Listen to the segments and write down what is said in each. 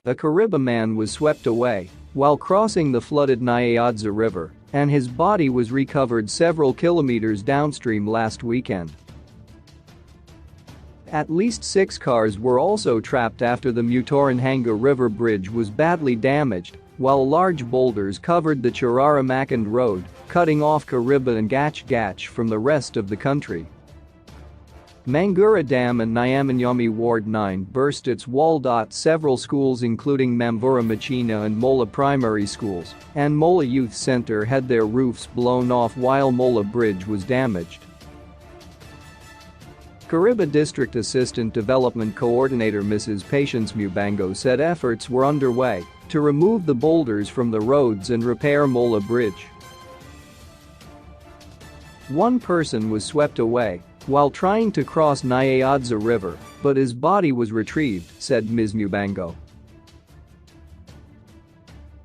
A Kariba man was swept away while crossing the flooded Nyanza River, and his body was recovered several kilometers downstream last weekend. At least 6 cars were also trapped after the Mutoranhanga River Bridge was badly damaged, while large boulders covered the Chiraramakand Road, cutting off Kariba and Gach Gach from the rest of the country. Mangura Dam in Nyamanyami Ward 9 burst its wall. Several schools including Mamvura Machina and Mola Primary Schools and Mola Youth Center had their roofs blown off while Mola Bridge was damaged. Kariba District Assistant Development Coordinator Mrs. Patience Mubango said efforts were underway to remove the boulders from the roads and repair Mola Bridge. One person was swept away while trying to cross Nyanza River, but his body was retrieved, said Ms. Mubango.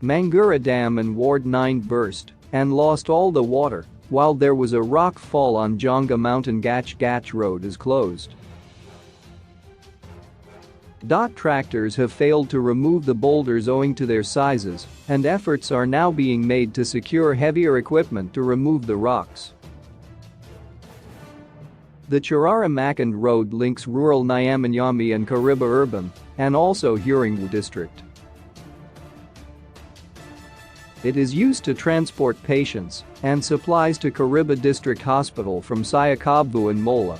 Mangura Dam in Ward 9 burst and lost all the water, while there was a rock fall on Jonga Mountain. Gach Gach Road is closed. Tractors have failed to remove the boulders owing to their sizes, and efforts are now being made to secure heavier equipment to remove the rocks. The Chiraramakand Road links rural Nyamanyami and Kariba Urban, and also Huringwu District. It is used to transport patients and supplies to Kariba District Hospital from Sayakabvu and Mola.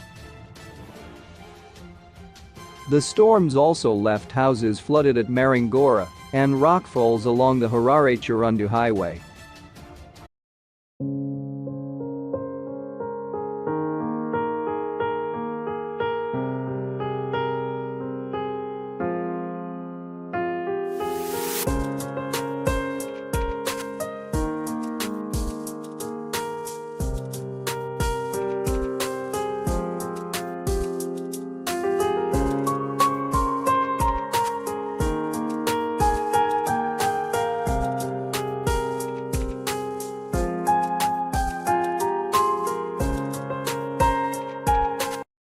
The storms also left houses flooded at Marangora and rockfalls along the Harare-Chirundu Highway.